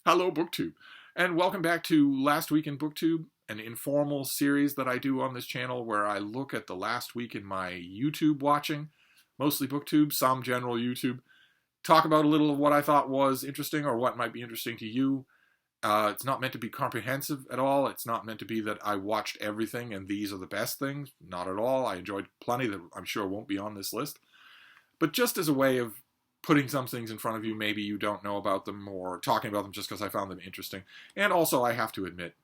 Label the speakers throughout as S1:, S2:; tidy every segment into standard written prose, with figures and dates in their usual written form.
S1: Hello, BookTube, and welcome back to Last Week in BookTube, an informal series that I do on this channel where I look at the last week in my YouTube watching, mostly BookTube, some general YouTube, talk about a little of what I thought was interesting or what might be interesting to you. It's not meant to be comprehensive at all. It's not meant to be that I watched everything and these are the best things. Not at all. I enjoyed plenty that I'm sure won't be on this list. But just as a way of putting some things in front of you, maybe you don't know about them, or talking about them just because I found them interesting. And also, I have to admit,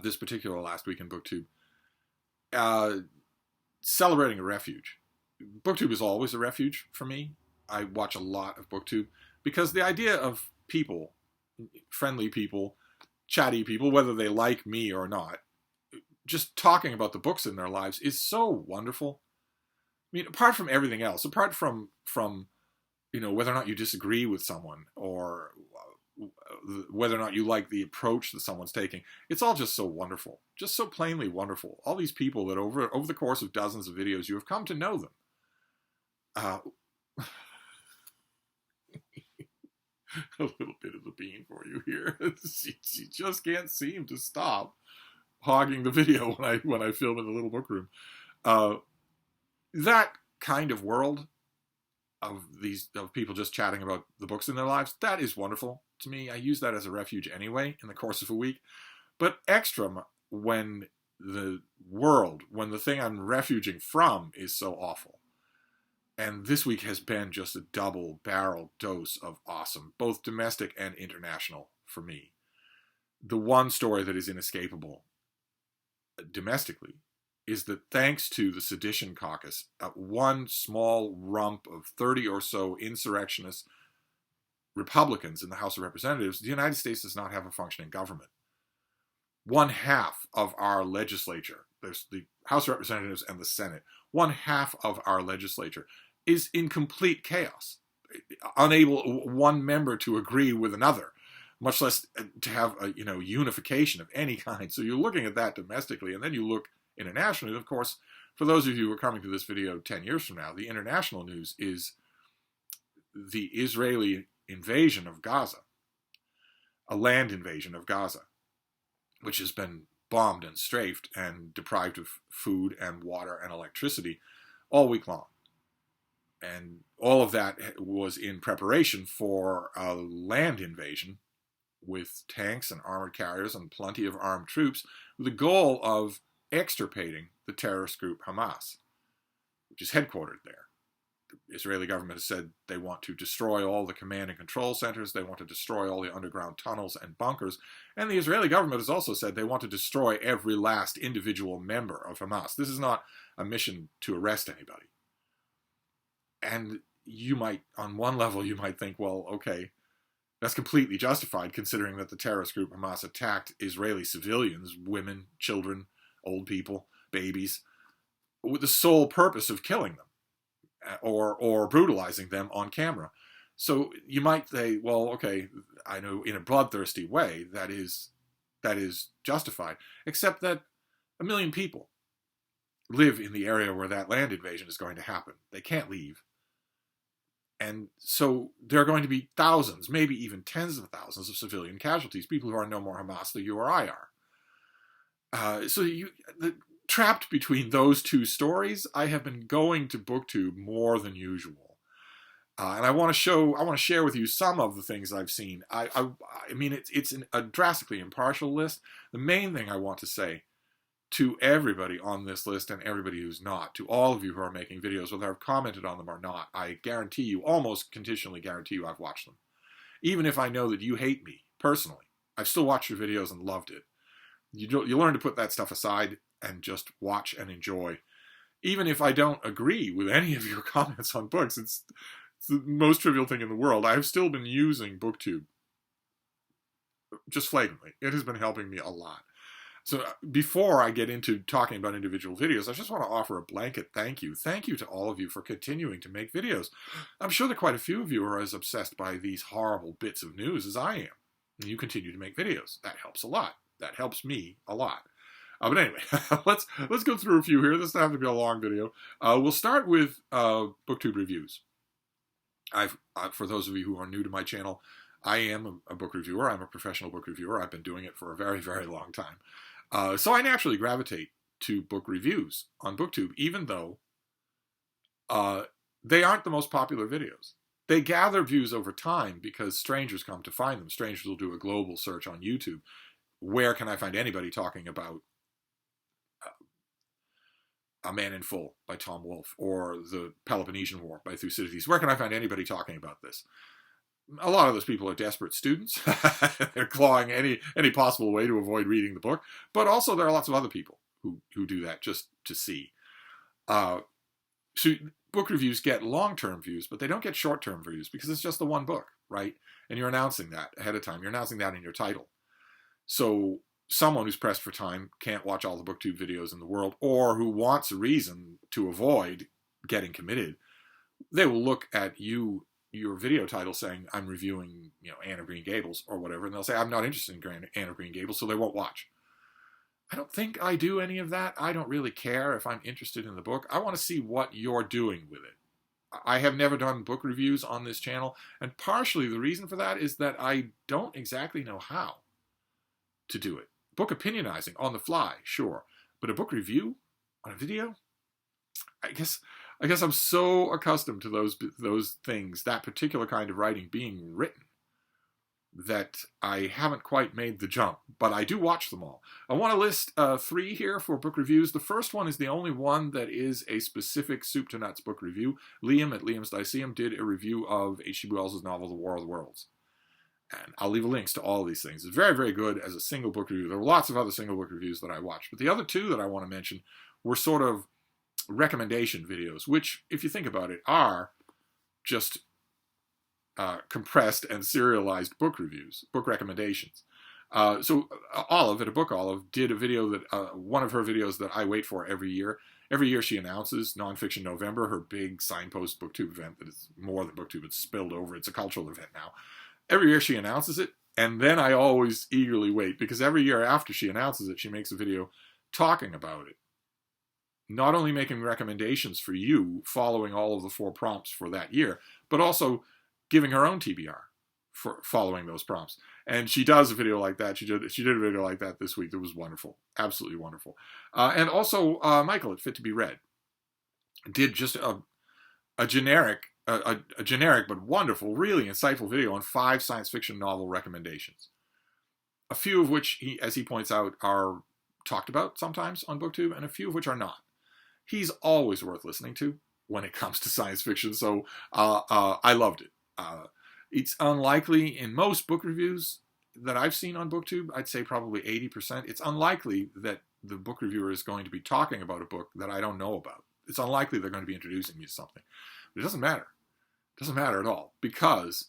S1: this particular Last Week in BookTube, celebrating a refuge. BookTube is always a refuge for me. I watch a lot of BookTube because the idea of people, friendly people, chatty people, whether they like me or not, just talking about the books in their lives is so wonderful. I mean, apart from everything else, apart from whether or not you disagree with someone or whether or not you like the approach that someone's taking, it's all just so wonderful, just so plainly wonderful. All these people that over the course of dozens of videos, you have come to know them. A little bit of the bean for you here. She just can't seem to stop hogging the video when I film in the little book room. That kind of world of people just chatting about the books in their lives, that is wonderful to me. I use that as a refuge anyway in the course of a week. But extra when the thing I'm refuging from is so awful. And this week has been just a double-barrel dose of awesome, both domestic and international for me. The one story that is inescapable domestically is that thanks to the Sedition Caucus, one small rump of 30 or so insurrectionist Republicans in the House of Representatives, the United States does not have a functioning government. One half of our legislature, there's the House of Representatives and the Senate, one half of our legislature is in complete chaos, unable one member to agree with another, much less to have a unification of any kind. So you're looking at that domestically, and then you look internationally. Of course, for those of you who are coming to this video 10 years from now, the international news is the Israeli invasion of Gaza, a land invasion of Gaza, which has been bombed and strafed and deprived of food and water and electricity all week long. And all of that was in preparation for a land invasion with tanks and armored carriers and plenty of armed troops, with the goal of extirpating the terrorist group Hamas, which is headquartered there. The Israeli government has said they want to destroy all the command and control centers, they want to destroy all the underground tunnels and bunkers, and the Israeli government has also said they want to destroy every last individual member of Hamas. This is not a mission to arrest anybody. And you might, on one level, you might think, well, okay, that's completely justified considering that the terrorist group Hamas attacked Israeli civilians, women, children, old people, babies, with the sole purpose of killing them or brutalizing them on camera. So you might say, well, okay, I know in a bloodthirsty way that is justified, except that 1 million people live in the area where that land invasion is going to happen. They can't leave. And so there are going to be thousands, maybe even tens of thousands of civilian casualties, people who are no more Hamas than you or I are. Trapped between those two stories, I have been going to BookTube more than usual, and I want to share with you some of the things I've seen. I mean, it's a drastically impartial list. The main thing I want to say to everybody on this list and everybody who's not, to all of you who are making videos, whether I've commented on them or not, I guarantee you, almost conditionally guarantee you, I've watched them. Even if I know that you hate me personally, I've still watched your videos and loved it. You learn to put that stuff aside and just watch and enjoy. Even if I don't agree with any of your comments on books, it's the most trivial thing in the world. I've still been using BookTube just flagrantly. It has been helping me a lot. So before I get into talking about individual videos, I just want to offer a blanket thank you. Thank you to all of you for continuing to make videos. I'm sure that quite a few of you are as obsessed by these horrible bits of news as I am. And you continue to make videos. That helps a lot. That helps me a lot. But anyway, let's go through a few here. This doesn't have to be a long video. We'll start with BookTube Reviews. For those of you who are new to my channel, I am a book reviewer. I'm a professional book reviewer. I've been doing it for a very, very long time. So I naturally gravitate to book reviews on BookTube, even though they aren't the most popular videos. They gather views over time because strangers come to find them. Strangers will do a global search on YouTube. Where can I find anybody talking about A Man in Full by Tom Wolfe or the Peloponnesian War by Thucydides? Where can I find anybody talking about this? A lot of those people are desperate students. They're clawing any possible way to avoid reading the book. But also there are lots of other people who do that just to see. So book reviews get long-term views, but they don't get short-term views because it's just the one book, right? And you're announcing that ahead of time. You're announcing that in your title. So someone who's pressed for time can't watch all the BookTube videos in the world, or who wants a reason to avoid getting committed, they will look at your video title saying, I'm reviewing, Anne of Green Gables or whatever, and they'll say, I'm not interested in Anne of Green Gables, so they won't watch. I don't think I do any of that. I don't really care if I'm interested in the book. I want to see what you're doing with it. I have never done book reviews on this channel, and partially the reason for that is that I don't exactly know how to do it. Book opinionizing on the fly, sure. But a book review on a video? I guess I'm so accustomed to those things, that particular kind of writing being written, that I haven't quite made the jump, but I do watch them all. I want to list 3 here for book reviews. The first one is the only one that is a specific soup to nuts book review. Liam at Liam's Lyceum did a review of H.G. Wells' novel, The War of the Worlds. And I'll leave links to all of these things. It's very, very good as a single book review. There were lots of other single book reviews that I watched, but the other 2 that I want to mention were sort of recommendation videos, which, if you think about it, are just compressed and serialized book reviews, book recommendations. So Olive at ABookOlive did a video that, one of her videos that I wait for every year. Every year she announces Nonfiction November, her big signpost BookTube event that is more than BookTube, it's spilled over, it's a cultural event now. Every year she announces it, and then I always eagerly wait, because every year after she announces it, she makes a video talking about it. Not only making recommendations for you, following all of the 4 prompts for that year, but also giving her own TBR for following those prompts. And she does a video like that. She did a video like that this week. That was wonderful. Absolutely wonderful. And also Michael at Fit to Be Read did just a generic but wonderful, really insightful video on 5 science fiction novel recommendations. A few of which, as he points out, are talked about sometimes on BookTube, and a few of which are not. He's always worth listening to when it comes to science fiction, so I loved it. It's unlikely in most book reviews that I've seen on BookTube, I'd say probably 80%, it's unlikely that the book reviewer is going to be talking about a book that I don't know about. It's unlikely they're going to be introducing me to something. But it doesn't matter. It doesn't matter at all, because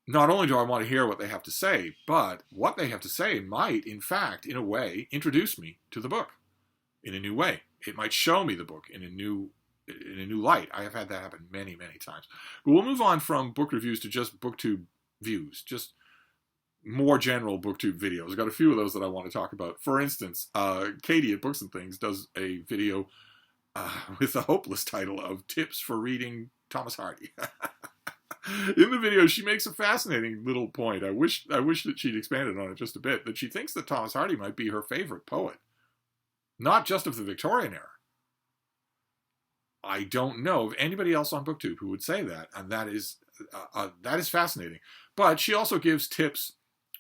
S1: not only do I want to hear what they have to say, but what they have to say might, in fact, in a way, introduce me to the book in a new way. It might show me the book in a new light. I have had that happen many, many times. But we'll move on from book reviews to just BookTube views, just more general BookTube videos. I've got a few of those that I want to talk about. For instance, Katie at Books and Things does a video with the hopeless title of Tips for Reading Thomas Hardy. In the video, she makes a fascinating little point. I wish that she'd expanded on it just a bit, that she thinks that Thomas Hardy might be her favorite poet. Not just of the Victorian era. I don't know of anybody else on BookTube who would say that, and that is fascinating. But she also gives tips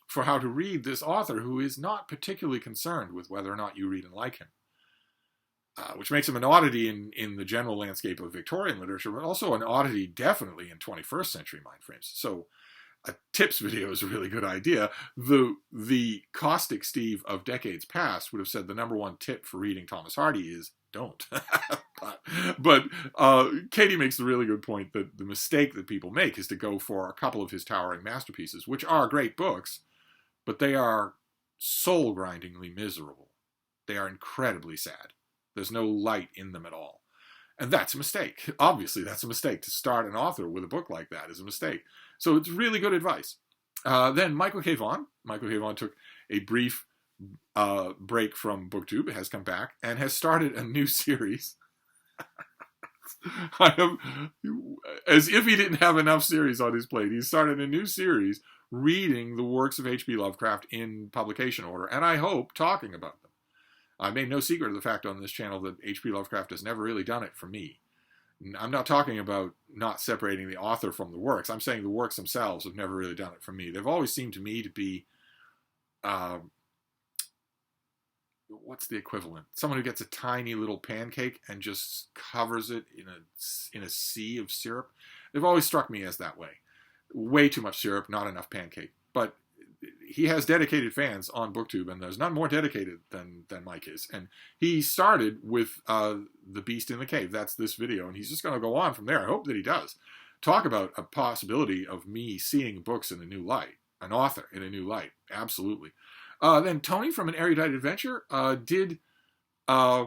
S1: for how to read this author who is not particularly concerned with whether or not you read and like him. Which makes him an oddity in the general landscape of Victorian literature, but also an oddity definitely in 21st century mind frames. So a tips video is a really good idea. The caustic Steve of decades past would have said the #1 tip for reading Thomas Hardy is don't. but Katie makes the really good point that the mistake that people make is to go for a couple of his towering masterpieces, which are great books, but they are soul-grindingly miserable. They are incredibly sad. There's no light in them at all. And that's a mistake. Obviously, that's a mistake. To start an author with a book like that is a mistake. So it's really good advice. Then Michael K Vaughan. Michael K Vaughan took a brief break from BookTube, has come back, and has started a new series I am, as if he didn't have enough series on his plate, he started a new series reading the works of HP Lovecraft in publication order, and I hope talking about them. I made no secret of the fact on this channel that HP Lovecraft has never really done it for me. I'm not talking about not separating the author from the works. I'm saying the works themselves have never really done it for me. They've always seemed to me to be, what's the equivalent? Someone who gets a tiny little pancake and just covers it in a sea of syrup. They've always struck me as that way. Way too much syrup, not enough pancake. But he has dedicated fans on BookTube, and there's none more dedicated than Mike is. And he started with The Beast in the Cave. That's this video, and he's just going to go on from there. I hope that he does. Talk about a possibility of me seeing books in a new light, an author in a new light. Absolutely. Then Tony from An Erudite Adventure did a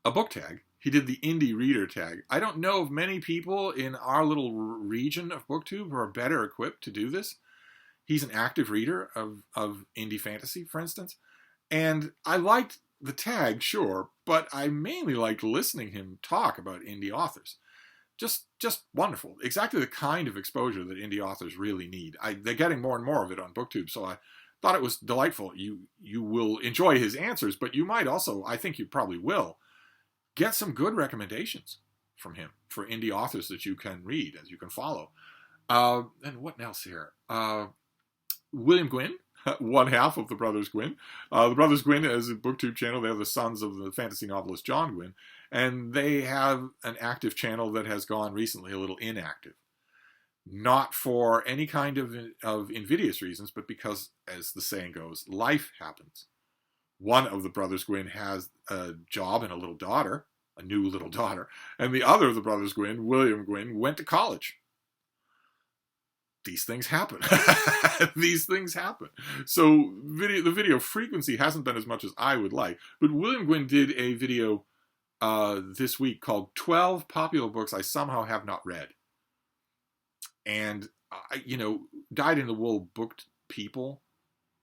S1: book tag. He did the indie reader tag. I don't know of many people in our little region of BookTube who are better equipped to do this. He's an active reader of indie fantasy, for instance. And I liked the tag, sure, but I mainly liked listening to him talk about indie authors. Just wonderful. Exactly the kind of exposure that indie authors really need. They're getting more and more of it on BookTube, so I thought it was delightful. You will enjoy his answers, but you might also, I think you probably will, get some good recommendations from him for indie authors that you can read and you can follow. And what else here? William Gwynne, one half of the Brothers Gwynne. The Brothers Gwynne is a BookTube channel. They're the sons of the fantasy novelist John Gwynne. And they have an active channel that has gone recently a little inactive. Not for any kind of invidious reasons, but because, as the saying goes, life happens. One of the Brothers Gwynne has a job and a little daughter, a new little daughter, and the other of the Brothers Gwynne, William Gwynne, went to college. These things happen. These things happen. So the video frequency hasn't been as much as I would like, but William Gwynne did a video this week called 12 Popular Books I Somehow Have Not Read. And, dyed-in-the-wool booked people,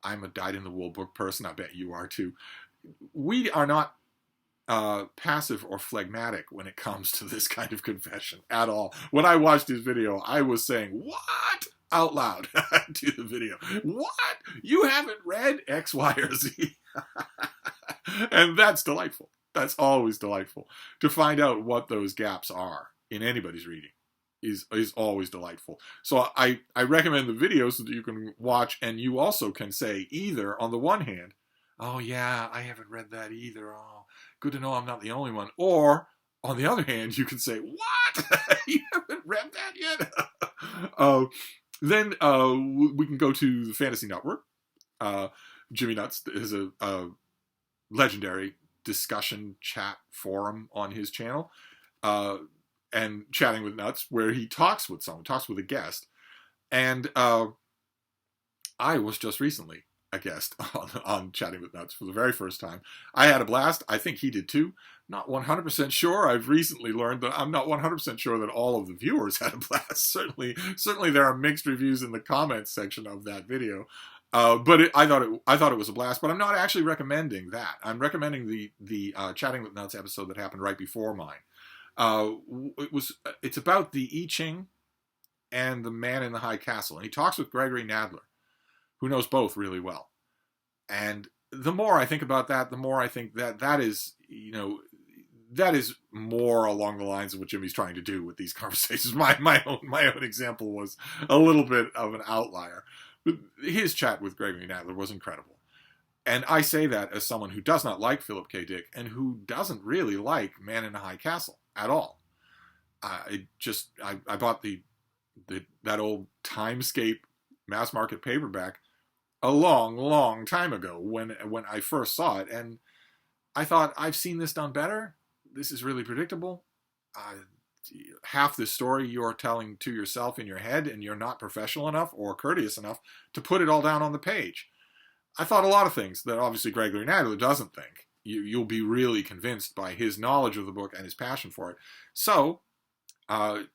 S1: I'm a dyed-in-the-wool book person, I bet you are too. We are not passive or phlegmatic when it comes to this kind of confession at all. When I watched his video, I was saying, what? Out loud to the video. What? You haven't read X, Y, or Z? And that's delightful. That's always delightful. To find out what those gaps are in anybody's reading is always delightful. So I recommend the video so that you can watch, and you also can say either, on the one hand, oh yeah, I haven't read that either. Oh, good to know I'm not the only one. Or, on the other hand, you can say, what? You haven't read that yet? Then we can go to the Fantasy Nuttwork. Jimmy Nuts is a legendary discussion chat forum on his channel. And Chatting with Nuts, where he talks with a guest. And I was just recently a guest on Chatting with Nuts for the very first time. I had a blast. I think he did too. Not 100% sure. I've recently learned that I'm not 100% sure that all of the viewers had a blast. Certainly there are mixed reviews in the comments section of that video. But I thought it was a blast. But I'm not actually recommending that. I'm recommending the Chatting with Nuts episode that happened right before mine. It's about the I Ching and the Man in the High Castle, and he talks with Gregory Nadler, who knows both really well. And the more I think about that, the more I think that is more along the lines of what Jimmy's trying to do with these conversations. My own example was a little bit of an outlier, but his chat with Gregory Nadler was incredible. And I say that as someone who does not like Philip K. Dick and who doesn't really like Man in the High Castle at all. I bought that old Timescape mass market paperback a long time ago when I first saw it, and I thought, I've seen this done better. This is really predictable. Half the story you're telling to yourself in your head, and you're not professional enough or courteous enough to put it all down on the page. I thought a lot of things that obviously Gregory Nadler doesn't think. You'll be really convinced by his knowledge of the book and his passion for it. So, I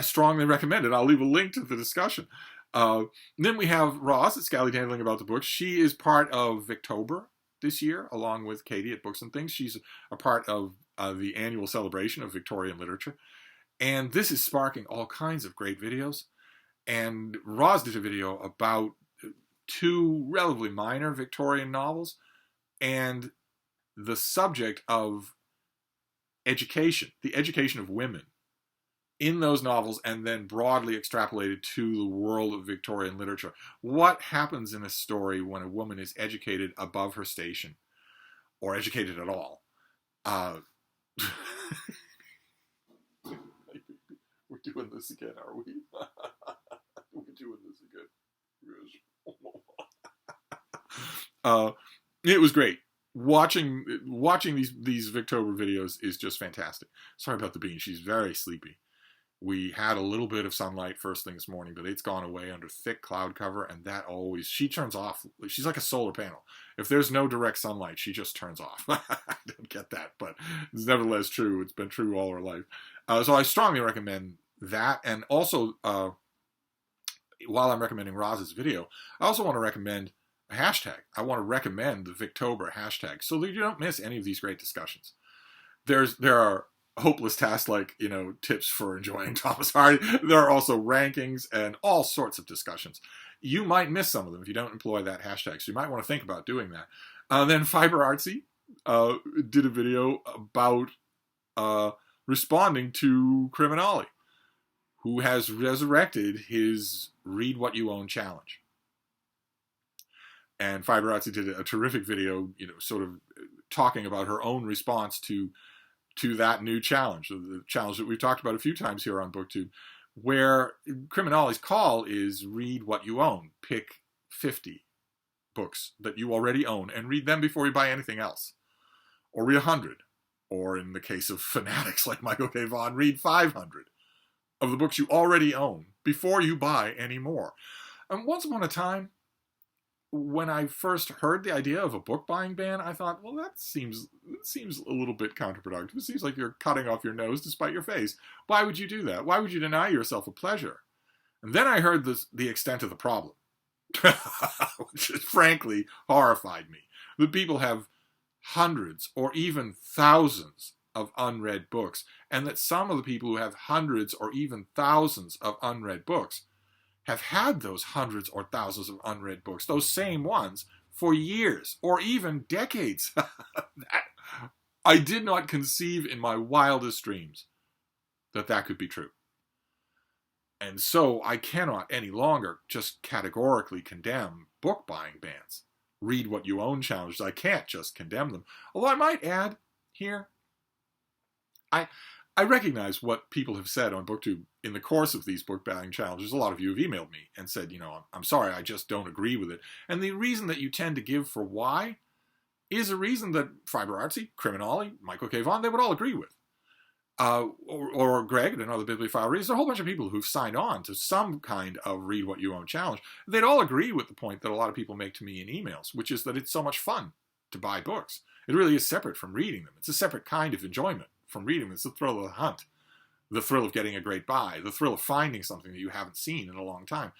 S1: strongly recommend it. I'll leave a link to the discussion. Then we have Roz at Scallydandling About the Books. She is part of Victober this year, along with Katie at Books and Things. She's a part of the annual celebration of Victorian literature. And this is sparking all kinds of great videos. And Roz did a video about 2 relatively minor Victorian novels and the subject of education, the education of women in those novels, and then broadly extrapolated to the world of Victorian literature. What happens in a story when a woman is educated above her station, or educated at all? We're doing this again, are we? We're doing this again. It was great. Watching these Victober videos is just fantastic. Sorry about the bean. She's very sleepy. We had a little bit of sunlight first thing this morning, but it's gone away under thick cloud cover, and that always, she turns off. She's like a solar panel. If there's no direct sunlight, she just turns off. I don't get that, but it's nevertheless true. It's been true all her life. So I strongly recommend that. And also, while I'm recommending Roz's video, I also want to recommend a hashtag. I want to recommend the Victober hashtag so that you don't miss any of these great discussions. There are hopeless tasks like, tips for enjoying Thomas Hardy. There are also rankings and all sorts of discussions. You might miss some of them if you don't employ that hashtag, so you might want to think about doing that. Then Fiberartsy did a video about responding to Criminale, who has resurrected his Read What You Own challenge. And Fiberartsy did a terrific video, sort of talking about her own response to that new challenge, the challenge that we've talked about a few times here on BookTube, where Criminale's call is read what you own. Pick 50 books that you already own and read them before you buy anything else. Or read 100. Or in the case of fanatics like Michael K. Vaughan, read 500 of the books you already own before you buy any more. And once upon a time, when I first heard the idea of a book buying ban, I thought, well, that seems a little bit counterproductive. It seems like you're cutting off your nose to spite your face. Why would you do that? Why would you deny yourself a pleasure? And then I heard the extent of the problem, which frankly horrified me. That people have hundreds or even thousands of unread books, and that some of the people who have hundreds or even thousands of unread books have had those hundreds or thousands of unread books, those same ones, for years or even decades. I did not conceive in my wildest dreams that could be true. And so I cannot any longer just categorically condemn book buying bans. Read what you own challenges. I can't just condemn them. Although I might add here, I recognize what people have said on BookTube in the course of these book banning challenges. A lot of you have emailed me and said, I'm sorry, I just don't agree with it. And the reason that you tend to give for why is a reason that Fiberartsy, Criminale, Michael K. Vaughan, they would all agree with. Or Greg and another bibliophile readers. There's a whole bunch of people who've signed on to some kind of Read What You Own challenge. They'd all agree with the point that a lot of people make to me in emails, which is that it's so much fun to buy books. It really is separate from reading them. It's a separate kind of enjoyment from reading them. It's the thrill of the hunt, the thrill of getting a great buy, the thrill of finding something that you haven't seen in a long time.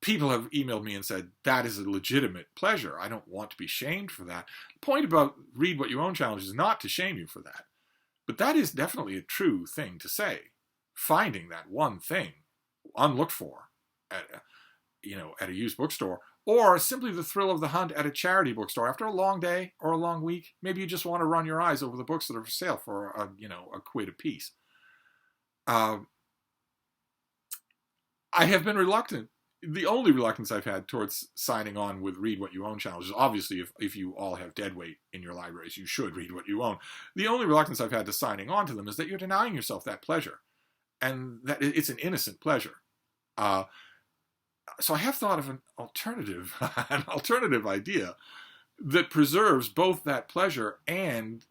S1: People have emailed me and said, that is a legitimate pleasure. I don't want to be shamed for that. The point about Read What You Own challenge is not to shame you for that. But that is definitely a true thing to say. Finding that one thing unlooked for at a used bookstore, or simply the thrill of the hunt at a charity bookstore after a long day or a long week. Maybe you just want to run your eyes over the books that are for sale for a quid a piece. I have been reluctant. The only reluctance I've had towards signing on with Read What You Own challenges, obviously if you all have deadweight in your libraries, you should read what you own. The only reluctance I've had to signing on to them is that you're denying yourself that pleasure, and that it's an innocent pleasure. So I have thought of an alternative idea that preserves both that pleasure and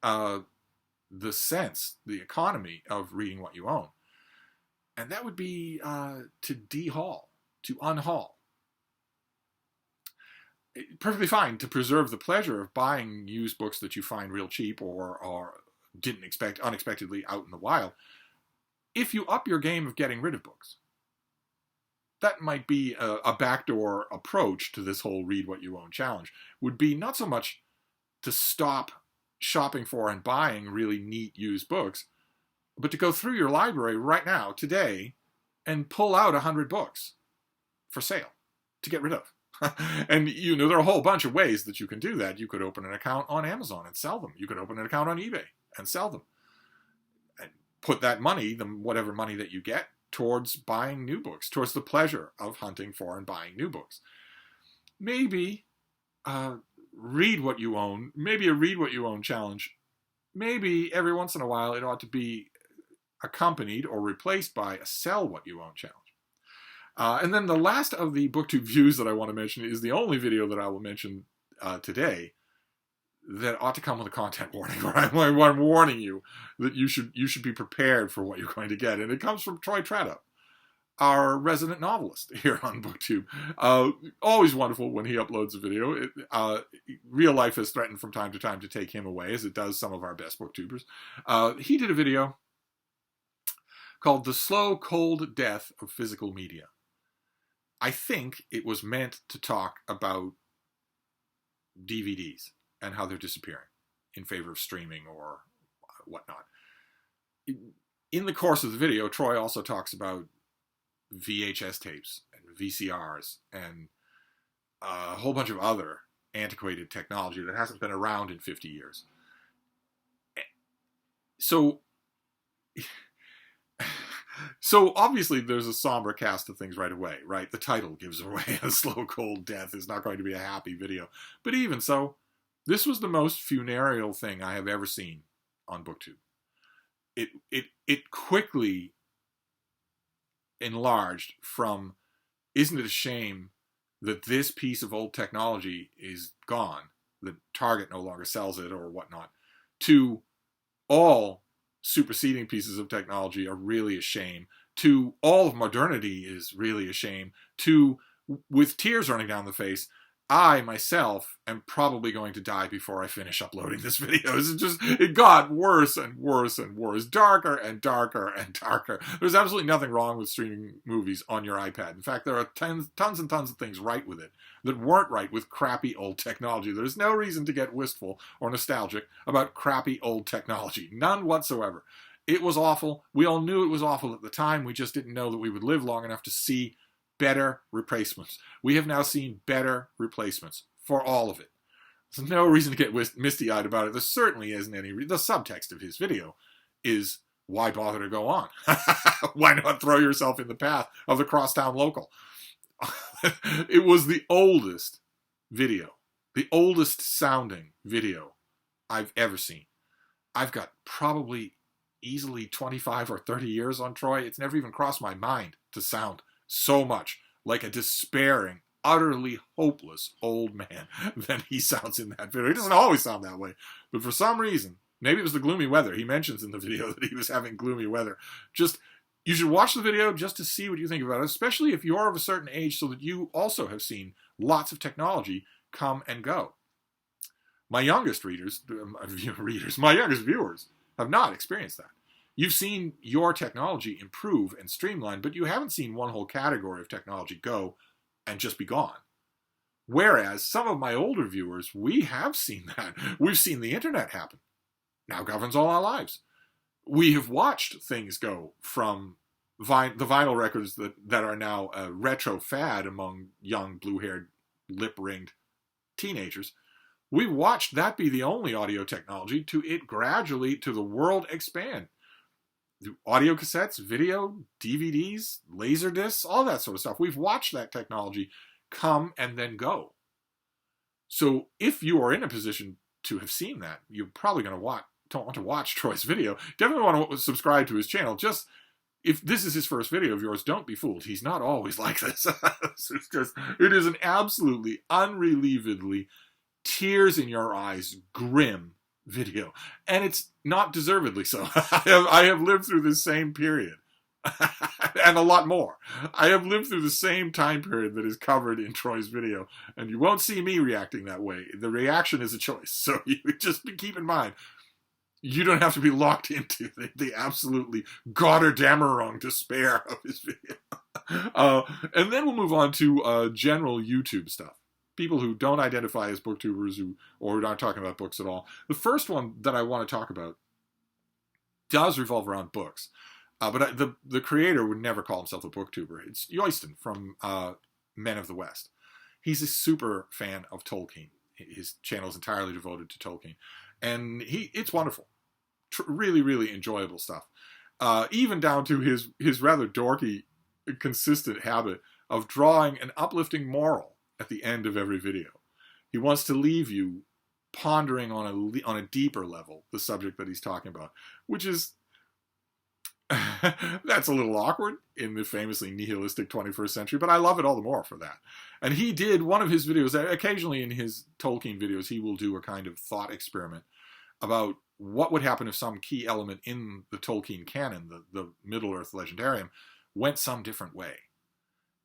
S1: the sense, the economy of reading what you own. And that would be to de-haul, to unhaul. Perfectly fine to preserve the pleasure of buying used books that you find real cheap or didn't expect unexpectedly out in the wild, if you up your game of getting rid of books. That might be a backdoor approach to this whole Read What You Own challenge, would be not so much to stop shopping for and buying really neat used books, but to go through your library right now, today, and pull out 100 books for sale to get rid of. And, you know, there are a whole bunch of ways that you can do that. You could open an account on Amazon and sell them. You could open an account on eBay and sell them. And put that money, whatever money that you get, towards buying new books, towards the pleasure of hunting for and buying new books. Maybe read what you own. Maybe a read what you own challenge. Maybe every once in a while it ought to be accompanied or replaced by a sell what you own challenge. And then the last of the BookTube views that I want to mention is the only video that I will mention today that ought to come with a content warning, where I'm warning you that you should be prepared for what you're going to get. And it comes from Troy Tradup, our resident novelist here on BookTube. Always wonderful when he uploads a video. Real life has threatened from time to time to take him away, as it does some of our best booktubers. He did a video called The Slow, Cold Death of Physical Media. I think it was meant to talk about DVDs and how they're disappearing in favor of streaming or whatnot. In the course of the video, Troy also talks about VHS tapes and VCRs and a whole bunch of other antiquated technology that hasn't been around in 50 years. So obviously there's a somber cast of things right away, right? The title gives away a slow, cold death is not going to be a happy video. But even so, this was the most funereal thing I have ever seen on BookTube. It quickly enlarged from, isn't it a shame that this piece of old technology is gone, that Target no longer sells it or whatnot, to all superseding pieces of technology are really a shame, to all of modernity is really a shame, to, with tears running down the face, I myself am probably going to die before I finish uploading this video. It got worse and worse and worse, darker and darker and darker. There's absolutely nothing wrong with streaming movies on your iPad. In fact, there are tons and tons of things right with it that weren't right with crappy old technology. There's no reason to get wistful or nostalgic about crappy old technology. None whatsoever. It was awful. We all knew it was awful at the time. We just didn't know that we would live long enough to see better replacements. We have now seen better replacements for all of it. There's no reason to get misty-eyed about it. There certainly isn't any the subtext of his video is, why bother to go on? Why not throw yourself in the path of the crosstown local? It was the oldest video, the oldest sounding video I've ever seen. I've got probably easily 25 or 30 years on Troy. It's never even crossed my mind to sound so much like a despairing, utterly hopeless old man than he sounds in that video. He doesn't always sound that way, but for some reason, maybe it was the gloomy weather. He mentions in the video that he was having gloomy weather. You should watch the video just to see what you think about it, especially if you're of a certain age, so that you also have seen lots of technology come and go. My youngest viewers have not experienced that. You've seen your technology improve and streamline, but you haven't seen one whole category of technology go and just be gone. Whereas some of my older viewers, we have seen that. We've seen the internet happen. Now governs all our lives. We have watched things go from the vinyl records that are now a retro fad among young, blue-haired, lip-ringed teenagers. We've watched that be the only audio technology to it gradually, to the world expand. Audio cassettes, video, DVDs, laser discs, all that sort of stuff. We've watched that technology come and then go. So if you are in a position to have seen that, you're probably don't want to watch Troy's video. Definitely want to subscribe to his channel. Just, if this is his first video of yours, don't be fooled. He's not always like this. It is an absolutely, unrelievedly, tears in your eyes, grim video, and it's not deservedly so. I have lived through the same period and a lot more. I have lived through the same time period that is covered in Troy's video, and you won't see me reacting that way. The reaction is a choice, so you just keep in mind, you don't have to be locked into the absolutely Gotterdammerung despair of his video. And then we'll move on to general YouTube stuff. people who don't identify as booktubers or who aren't talking about books at all. The first one that I want to talk about does revolve around books. But the creator would never call himself a booktuber. It's Yoyston from Men of the West. He's a super fan of Tolkien. His channel is entirely devoted to Tolkien. And it's wonderful. Really, really enjoyable stuff. Even down to his rather dorky, consistent habit of drawing an uplifting moral at the end of every video. He wants to leave you pondering on a deeper level the subject that he's talking about, which is that's a little awkward in the famously nihilistic 21st century, but I love it all the more for that. And he did one of his videos, occasionally in his Tolkien videos, he will do a kind of thought experiment about what would happen if some key element in the Tolkien canon, the Middle-earth legendarium, went some different way.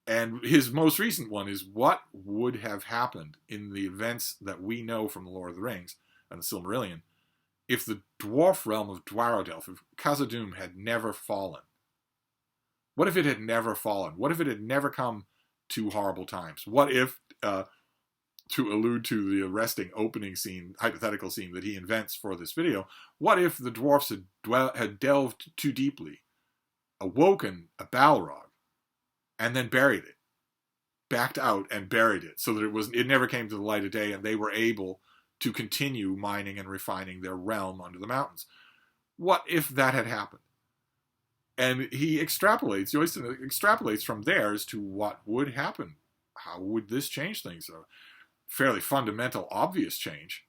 S1: And his most recent one is what would have happened in the events that we know from The Lord of the Rings and the Silmarillion if the dwarf realm of Dwarodelf, if Khazad-dûm had never fallen. What if it had never fallen? What if it had never come to horrible times? What if, to allude to the arresting opening scene, hypothetical scene that he invents for this video, what if the dwarfs had delved too deeply, awoken a Balrog, and then buried it, backed out and buried it, so that it never came to the light of day, and they were able to continue mining and refining their realm under the mountains? What if that had happened? And he extrapolates, Yoyston extrapolates from there as to what would happen. How would this change things? A fairly fundamental, obvious change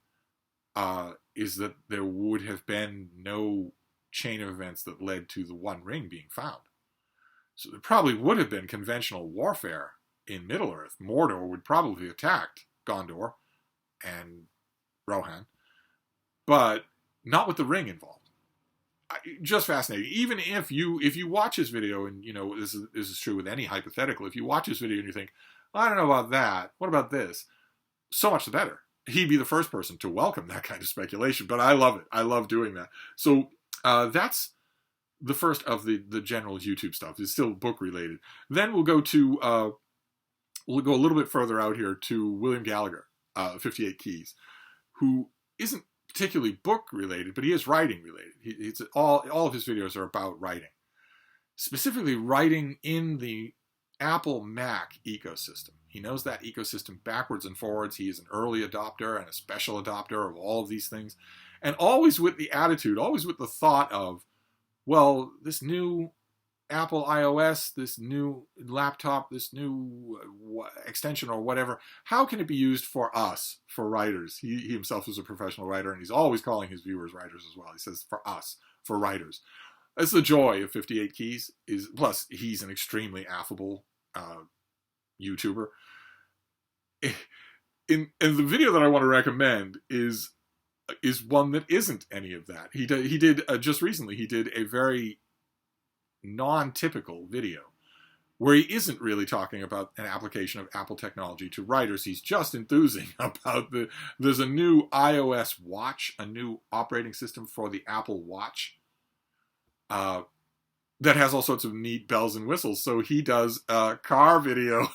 S1: is that there would have been no chain of events that led to the One Ring being found. So there probably would have been conventional warfare in Middle-earth. Mordor would probably have attacked Gondor and Rohan, but not with the ring involved. Just fascinating. Even if you watch his video, and this is true with any hypothetical, if you watch his video and you think, I don't know about that, what about this? So much the better. He'd be the first person to welcome that kind of speculation, but I love it. I love doing that. So that's the first of the general YouTube stuff. It's still book related. Then we'll go a little bit further out here to William Gallagher, 58 Keys, who isn't particularly book related, but he is writing related. All of his videos are about writing, specifically writing in the Apple Mac ecosystem. He knows that ecosystem backwards and forwards. He is an early adopter and a special adopter of all of these things, and always with the attitude, always with the thought of, well, this new Apple iOS, this new laptop, this new extension or whatever, how can it be used for us, for writers? He himself is a professional writer, and he's always calling his viewers writers as well. He says, for us, for writers. That's the joy of 58 Keys. Plus, he's an extremely affable YouTuber. In the video that I want to recommend is one that isn't any of that. He did just recently, he did a very non-typical video where he isn't really talking about an application of Apple technology to writers. He's just enthusing about there's a new iOS watch, a new operating system for the Apple Watch that has all sorts of neat bells and whistles. So he does a car video.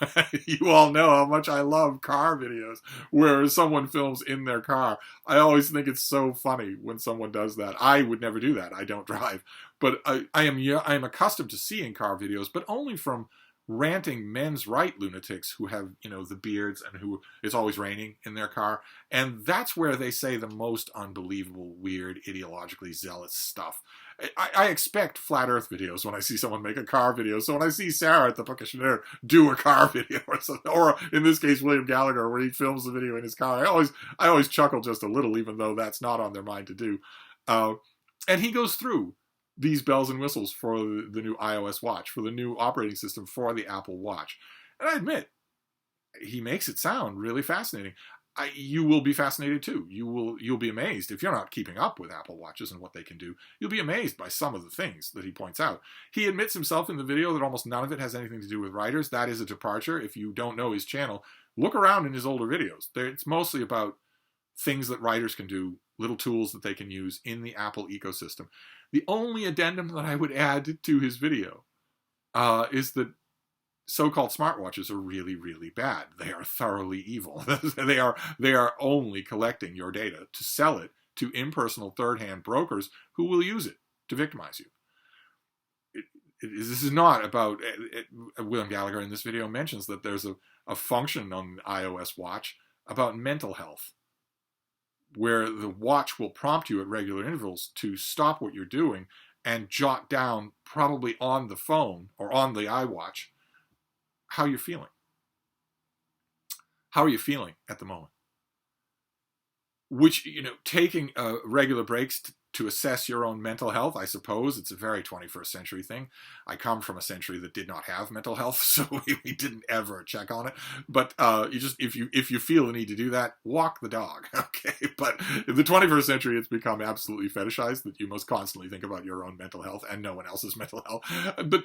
S1: You all know how much I love car videos where someone films in their car. I always think it's so funny when someone does that. I would never do that. I don't drive. But I am accustomed to seeing car videos, but only from ranting men's right lunatics who have, the beards and who it's always raining in their car. And that's where they say the most unbelievable, weird, ideologically zealous stuff. I expect flat earth videos when I see someone make a car video. So when I see Sarah at the Bookish Nerd do a car video or something, or in this case, William Gallagher, where he films the video in his car, I always chuckle just a little, even though that's not on their mind to do. And he goes through these bells and whistles for the new iOS watch, for the new operating system for the Apple Watch. And I admit, he makes it sound really fascinating. You will be fascinated too. You'll be amazed if you're not keeping up with Apple Watches and what they can do. You'll be amazed by some of the things that he points out. He admits himself in the video that almost none of it has anything to do with writers. That is a departure. If you don't know his channel, look around in his older videos. It's mostly about things that writers can do, little tools that they can use in the Apple ecosystem. The only addendum that I would add to his video is that so-called smartwatches are really, really bad. They are thoroughly evil. they are only collecting your data to sell it to impersonal third-hand brokers who will use it to victimize you. This is not about, William Gallagher in this video mentions that there's a function on the iOS watch about mental health, where the watch will prompt you at regular intervals to stop what you're doing and jot down, probably on the phone or on the iWatch, how you're feeling. How are you feeling at the moment? Which, taking regular breaks to assess your own mental health, I suppose it's a very 21st century thing. I come from a century that did not have mental health, so we didn't ever check on it. But if you feel the need to do that, walk the dog, okay? But in the 21st century, it's become absolutely fetishized that you must constantly think about your own mental health and no one else's mental health. But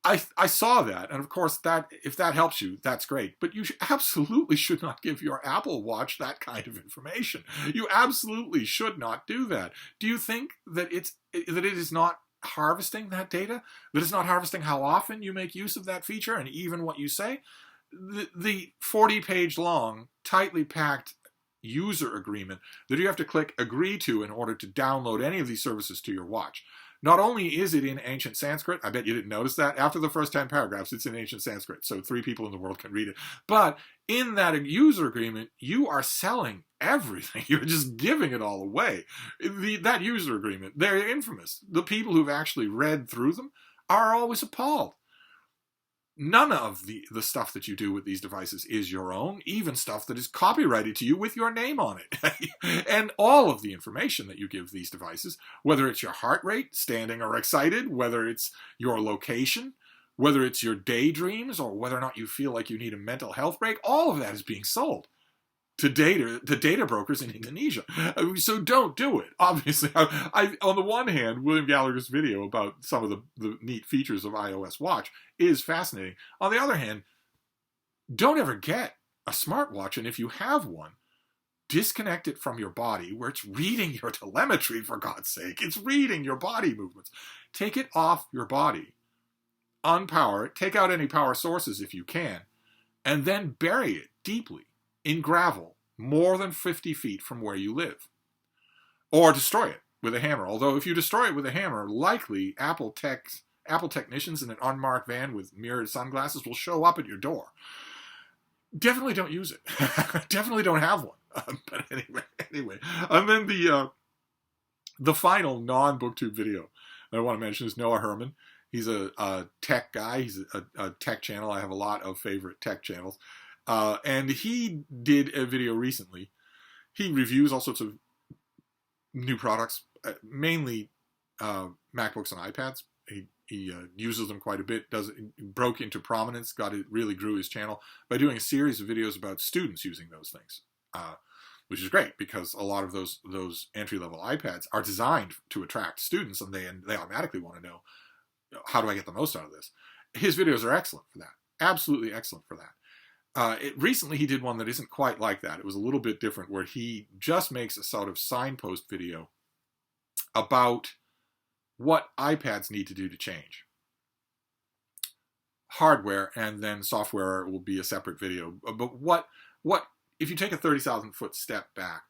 S1: I saw that, and of course, that if that helps you, that's great. But you absolutely should not give your Apple Watch that kind of information. You absolutely should not do that. Do you think that it is not harvesting that data? That it's not harvesting how often you make use of that feature and even what you say? The 40-page long, tightly packed user agreement that you have to click agree to in order to download any of these services to your watch. Not only is it in ancient Sanskrit, I bet you didn't notice that. After the first 10 paragraphs, it's in ancient Sanskrit, so 3 people in the world can read it. But in that user agreement, you are selling everything. You're just giving it all away. That user agreement, they're infamous. The people who've actually read through them are always appalled. None of the stuff that you do with these devices is your own, even stuff that is copyrighted to you with your name on it. And all of the information that you give these devices, whether it's your heart rate, standing or excited, whether it's your location, whether it's your daydreams, or whether or not you feel like you need a mental health break, all of that is being sold to data brokers in Indonesia. So don't do it. Obviously, I on the one hand, William Gallagher's video about some of the neat features of iOS Watch is fascinating. On the other hand, don't ever get a smartwatch, and if you have one, disconnect it from your body where it's reading your telemetry, for God's sake. It's reading your body movements. Take it off your body. Unpower it. Take out any power sources if you can, and then bury it deeply in gravel, more than 50 feet from where you live. Or destroy it with a hammer. Although if you destroy it with a hammer, likely Apple technicians in an unmarked van with mirrored sunglasses will show up at your door. Definitely don't use it. Definitely don't have one. But anyway. And then the final non-BookTube video that I want to mention is Noah Herman. He's a tech guy. He's a tech channel. I have a lot of favorite tech channels. And he did a video recently. He reviews all sorts of new products, mainly MacBooks and iPads. He uses them quite a bit. Broke into prominence. Really grew his channel by doing a series of videos about students using those things, which is great because a lot of those entry-level iPads are designed to attract students, and they automatically want to know, how do I get the most out of this? His videos are excellent for that. Absolutely excellent for that. Recently, he did one that isn't quite like that. It was a little bit different, where he just makes a sort of signpost video about what iPads need to do to change. Hardware and then software will be a separate video. But what if you take a 30,000-foot step back,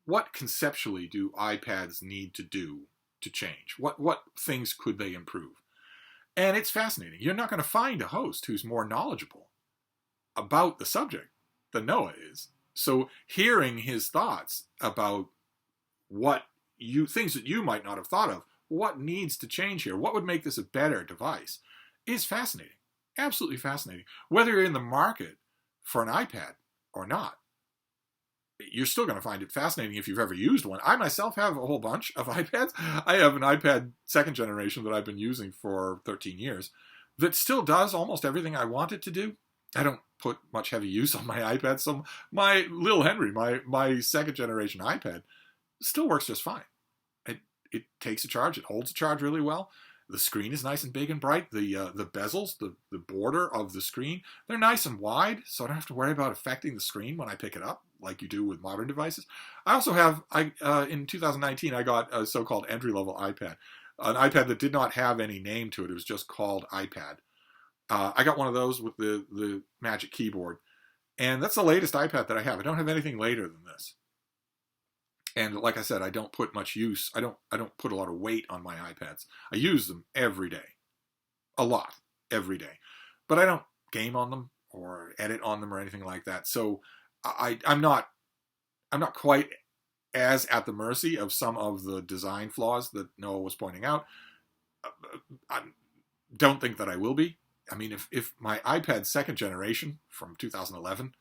S1: what conceptually do iPads need to do to change? What things could they improve? And it's fascinating. You're not going to find a host who's more knowledgeable about the subject than Noah is. So hearing his thoughts about things that you might not have thought of, what needs to change here, what would make this a better device, is fascinating. Absolutely fascinating. Whether you're in the market for an iPad or not, you're still going to find it fascinating if you've ever used one. I myself have a whole bunch of iPads. I have an iPad 2nd generation that I've been using for 13 years that still does almost everything I want it to do. I don't put much heavy use on my iPad, so my Lil Henry, my 2nd generation iPad, still works just fine. It takes a charge. It holds a charge really well. The screen is nice and big and bright. The bezels, the border of the screen, they're nice and wide, so I don't have to worry about affecting the screen when I pick it up, like you do with modern devices. I also have, in 2019, I got a so-called entry-level iPad. an iPad that did not have any name to it. It was just called iPad. I got one of those with the Magic Keyboard. And that's the latest iPad that I have. I don't have anything later than this. And like I said, I don't put much use. I don't put a lot of weight on my iPads. I use them every day. A lot. Every day. But I don't game on them or edit on them or anything like that. So I'm not quite as at the mercy of some of the design flaws that Noah was pointing out. I don't think that I will be. I mean, if my iPad second generation from 2011,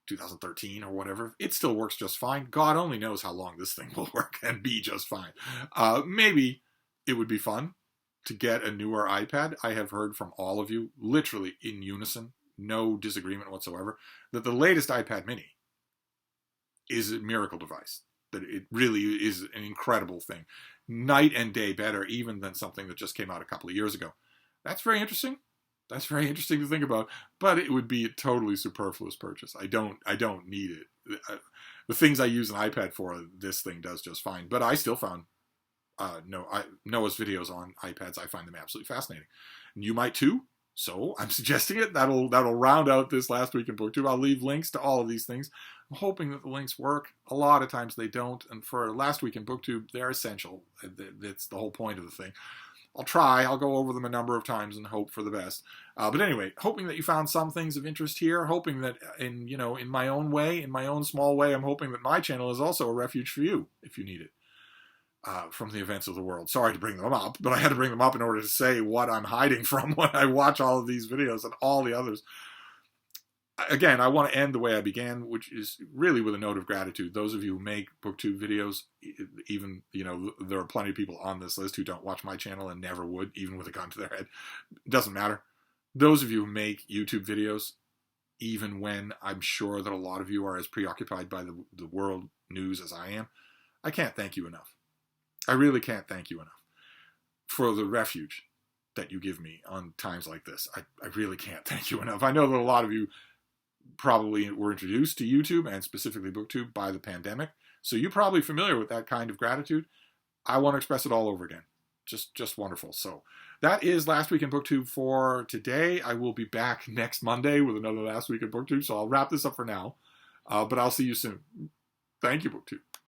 S1: 2013 or whatever, it still works just fine. God only knows how long this thing will work and be just fine. Maybe it would be fun to get a newer iPad. I have heard from all of you, literally in unison, no disagreement whatsoever, that the latest iPad mini is a miracle device. That it really is an incredible thing. Night and day better even than something that just came out a couple of years ago. That's very interesting. That's very interesting to think about, but it would be a totally superfluous purchase. I don't need it. The things I use an iPad for, this thing does just fine. But I still found Noah's videos on iPads. I find them absolutely fascinating. And you might too. So I'm suggesting it. That'll round out this last week in BookTube. I'll leave links to all of these things. I'm hoping that the links work. A lot of times they don't. And for last week in BookTube, they're essential. That's the whole point of the thing. I'll try. I'll go over them a number of times and hope for the best. But anyway, hoping that you found some things of interest here. Hoping that in my own way, in my own small way, I'm hoping that my channel is also a refuge for you if you need it from the events of the world. Sorry to bring them up, but I had to bring them up in order to say what I'm hiding from when I watch all of these videos and all the others. Again, I want to end the way I began, which is really with a note of gratitude. Those of you who make BookTube videos, even, there are plenty of people on this list who don't watch my channel and never would, even with a gun to their head. It doesn't matter. Those of you who make YouTube videos, even when I'm sure that a lot of you are as preoccupied by the world news as I am, I can't thank you enough. I really can't thank you enough for the refuge that you give me on times like this. I really can't thank you enough. I know that a lot of you probably were introduced to YouTube and specifically BookTube by the pandemic. So you're probably familiar with that kind of gratitude. I want to express it all over again. Just wonderful. So that is Last Week in BookTube for today. I will be back next Monday with another Last Week in BookTube. So I'll wrap this up for now. But I'll see you soon. Thank you, BookTube.